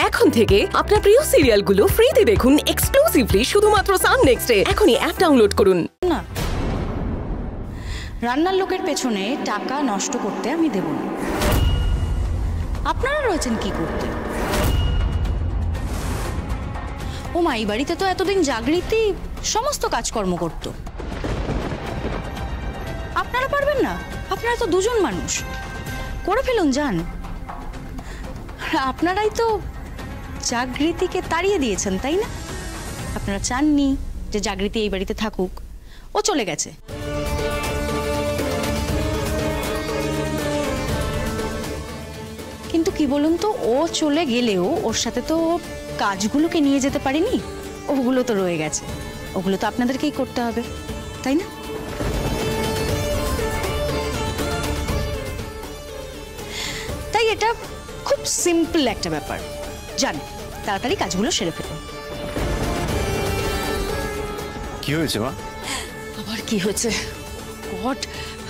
এখন থেকে আপনার প্রিয় সিরিয়ালগুলো ফ্রিতে দেখুন এক্সক্লুসিভলি শুধুমাত্র সান নেক্সটে। এখনই অ্যাপ ডাউনলোড করুন। না, রান্নার লোকের পেছনে টাকা নষ্ট করতে আমি দেব না। আপনারা রয়েছেন কি করতে? ও মা, এই বাড়িতে তো এতদিন জাগৃতি সমস্ত কাজকর্ম করত। আপনারা পারবেন না? আপনারা তো দুজন মানুষ, করে ফেলুন, যান। আপনারাই তো জাগৃতিকে তাড়িয়ে দিয়েছেন, তাই না? আপনারা চাননি যে জাগৃতি এই বাড়িতে থাকুক, ও চলে গেছে। কিন্তু কি বলুন তো, ও চলে গেলেও ওর সাথে তো কাজগুলোকে নিয়ে যেতে পারিনি, ওগুলো তো রয়ে গেছে, ওগুলো তো আপনাদেরকেই করতে হবে, তাই না? তাই এটা খুব সিম্পল একটা ব্যাপার, জান, তাড়াতাড়ি কাজগুলো সেরে ফেলুন। কি হয়েছে মা? আবার কি হয়েছে? গড,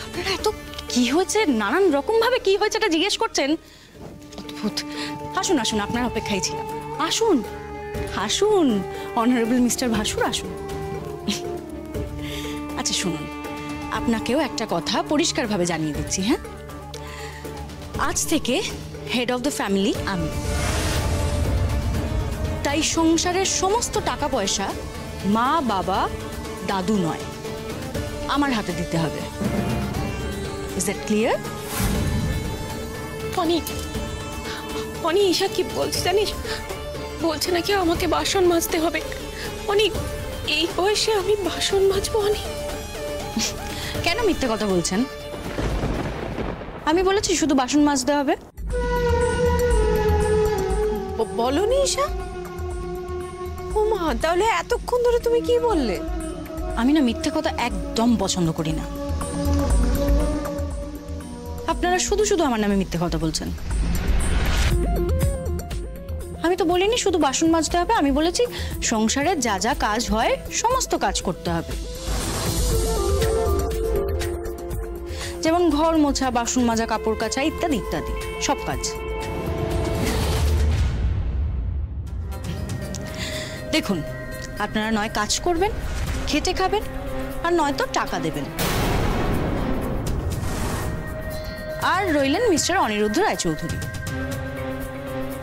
আপনারা এত কি হয়েছে নানান রকম ভাবে কি হয়েছে এটা জিজ্ঞেস করছেন। অদ্ভুত। আসুন আসুন, আপনার অপেক্ষায় ছিলাম। আসুন আসুন, অনারেবল মিস্টার ভাসুর, আসুন। আচ্ছা শুনুন, আপনাকেও একটা কথা পরিষ্কারভাবে জানিয়ে দিচ্ছি, হ্যাঁ? আজ থেকে হেড অফ দ্য ফ্যামিলি আমি, তাই সংসারের সমস্ত টাকা পয়সা মা বাবা দাদু নয়, আমার হাতে দিতে হবে। Is that clear? Oni Isha কি বলছে জানিস? বলছে নাকি আমাকে বাসন মাজতে হবে। অনি, এই বয়সে আমি বাসন মাজবো? অনি, কেন মিথ্যে কথা বলছেন? আমি বলেছি শুধু বাসন মাজতে হবে। বলনি ঈশা? ও মা, তাহলে এতক্ষণ ধরে তুমি কি বললে? আমি না মিথ্যে কথা একদম পছন্দ করি না। আপনারা শুধু শুধু আমার নামে মিথ্যে কথা বলছেন। আমি তো বলিনি শুধু বাসন মাজতে হবে, আমি বলেছি সংসারে যা যা কাজ হয় সমস্ত কাজ করতে হবে, যেমন ঘর মোছা, বাসন মাজা, কাপড় কাচা ইত্যাদি ইত্যাদি সব কাজ। দেখুন, আপনারা নয় কাজ করবেন, খেটে খাবেন, আর নয়তো টাকা দেবেন। আর রইলেন মিস্টার অনিরুদ্ধ রায়চৌধুরী,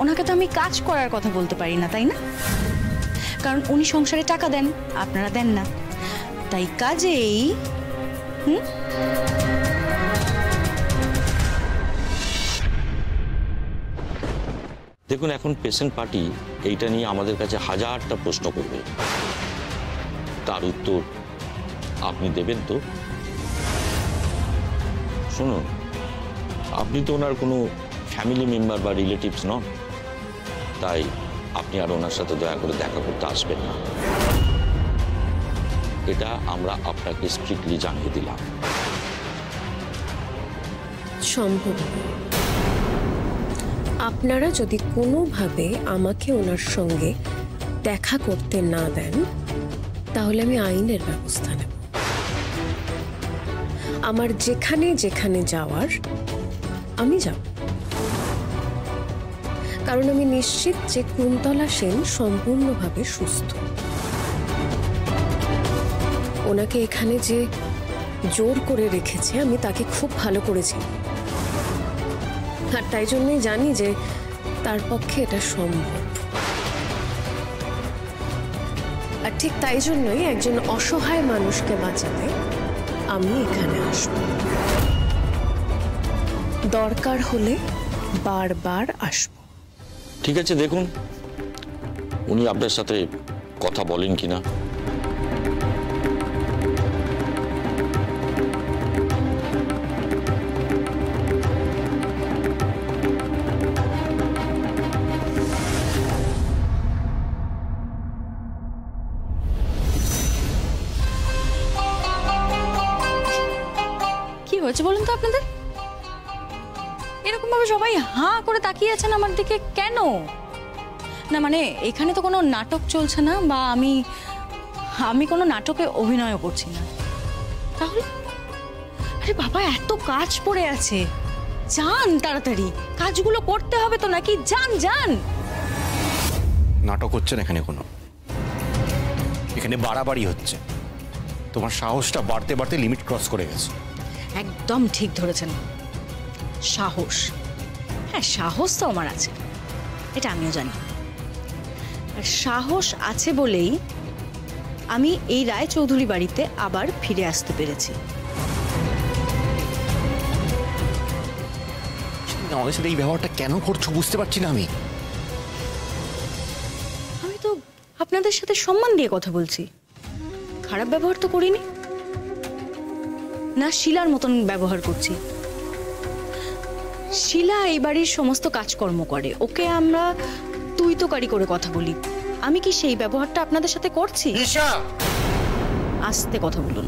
ওনাকে তো আমি কাজ করার কথা বলতে পারি না, তাই না? কারণ উনি সংসারে টাকা দেন, আপনারা দেন না, তাই কাজেই দেখুন, এখন পেশেন্ট পার্টি এইটা নিয়ে আমাদের কাছে হাজারটা প্রশ্ন করবে, তার উত্তর আপনি দেবেন তো? শুনুন, আপনি তো ওনার কোনো ফ্যামিলি মেম্বার বা রিলেটিভস নন, তাই আপনি আর ওনার সাথে দয়া করে দেখা করতে আসবেন না, এটা আমরা আপনাকে স্ট্রিক্টলি জানিয়ে দিলাম। সম্ভব আপনারা যদি কোনোভাবে আমাকে ওনার সঙ্গে দেখা করতে না দেন, তাহলে আমি আইনের ব্যবস্থা নেব। আমার যেখানে যেখানে যাওয়ার আমি যাব, কারণ আমি নিশ্চিত যে কুন্তলা সেন সম্পূর্ণভাবে সুস্থ। ওনাকে এখানে যে জোর করে রেখেছে আমি তাকে খুব ভালো করেছি, আর তাই জন্যই জানি যে তার পক্ষে এটা সম্ভব। আর ঠিক তাই জন্যই একজন অসহায় মানুষকে বাঁচাতে আমি এখানে আসব, দরকার হলে বারবার আসব। ঠিক আছে, দেখুন উনি আপনার সাথে কথা বলেন কিনা। কি হয়েছে বলুন তো আপনাদের? এরকম ভাবে সবাই হাঁ করে তাকিয়ে আছেন আমার দিকে কেন? না মানে এখানে তো কোনো নাটক চলছে না, বা আমি কোনো নাটকে অভিনয় করছি না, তাহলে? আরে বাবা, এত কাজ পড়ে আছে, যান তাড়াতাড়ি, কাজগুলো করতে হবে তো নাকি? যান যান। নাটক হচ্ছে না এখানে কোনো, এখানে বাড়াবাড়ি হচ্ছে। তোমার সাহসটা বাড়তে বাড়তে লিমিট ক্রস করে গেছে। একদম ঠিক ধরেছেন, সাহস। হ্যাঁ, সাহস তো আমার আছে, এটা আমিও জানি। আর সাহস আছে বলেই আমি এই রায় চৌধুরী বাড়িতে আবার ফিরে আসতে পেরেছি। আমাদের সাথে এই ব্যবহারটা কেন করছো বুঝতে পারছি না আমি। আমি তো আপনাদের সাথে সম্মান দিয়ে কথা বলছি, খারাপ ব্যবহার তো করিনি না। শিলার মতন ব্যবহার করছি। শিলা এই বাড়ির সমস্ত কাজকর্ম করে, ওকে আমরা তুই তোকারি করে কথা বলি। আমি কি সেই ব্যবহারটা আপনাদের সাথে করছি? আস্তে কথা বলুন।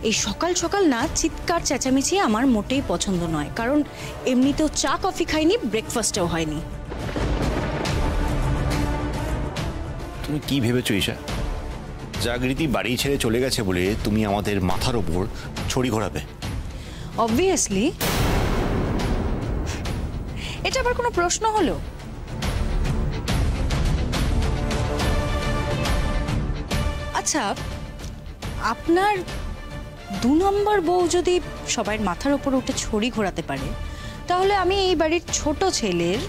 এই সকাল সকাল না চিৎকার চেঁচামেচি আমার মোটেই পছন্দ নয়, কারণ এমনিতেও চা কফি খাইনি, ব্রেকফাস্টও হয়নি। তুমি কি ভেবেছো ঈশা? জাগৃতি বাড়ি ছেড়ে চলে গেছে বলে তুমি আমাদের মাথার ওপর ছড়ি ঘোরাবে? অবভিয়াসলি। এটা আবার কোনো প্রশ্ন হলো? আচ্ছা, আপনার 2 নম্বর বউ যদি সবার মাথার ওপর উঠে ছড়ি ঘোরাতে পারে, তাহলে আমি এই বাড়ির ছোট ছেলের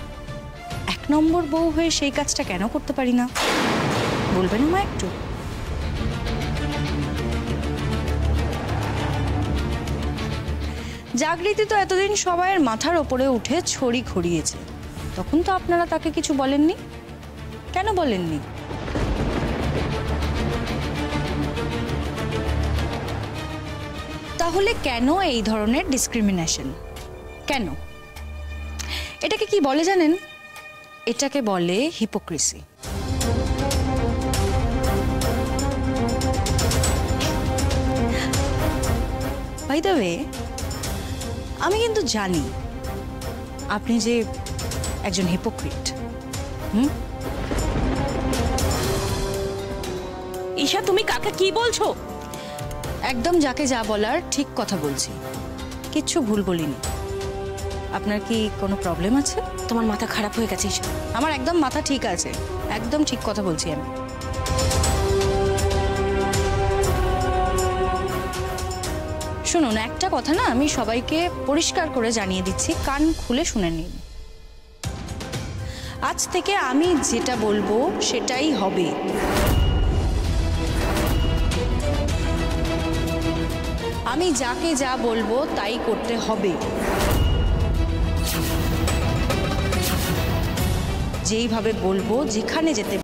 1 নম্বর বউ হয়ে সেই কাজটা কেন করতে পারি না? বলবেন মা একটু? জাগৃতি তো এতদিন সবাইয়ের মাথার ওপরে উঠে ছড়ি ঘুরিয়েছে, তখন তো আপনারা তাকে কিছু বলেননি। কেন বলেননি? তাহলে কেন এই ধরনের ডিসক্রিমিনেশন? কেন? এটাকে কি বলে জানেন? এটাকে বলে হিপোক্রিসি। বাই দ্য ওয়ে, আমি কিন্তু জানি আপনি যে একজন হিপোক্রিট। ঈশা, তুমি কাকে কি বলছো? একদম যাকে যা বলার ঠিক কথা বলছি, কিচ্ছু ভুল বলিনি। আপনার কি কোনো প্রবলেম আছে? তোমার মাথা খারাপ হয়ে গেছে ঈশা। আমার একদম মাথা ঠিক আছে, একদম ঠিক কথা বলছি আমি। শুনুন, একটা কথা না আমি সবাইকে পরিষ্কার করে জানিয়ে দিচ্ছি, কান খুলে শুনে নিন। আজ থেকে আমি যেটা বলবো সেটাই হবে। আমি যাকে যা বলবো তাই করতে হবে। যেইভাবে বলবো, যেখানে যেতে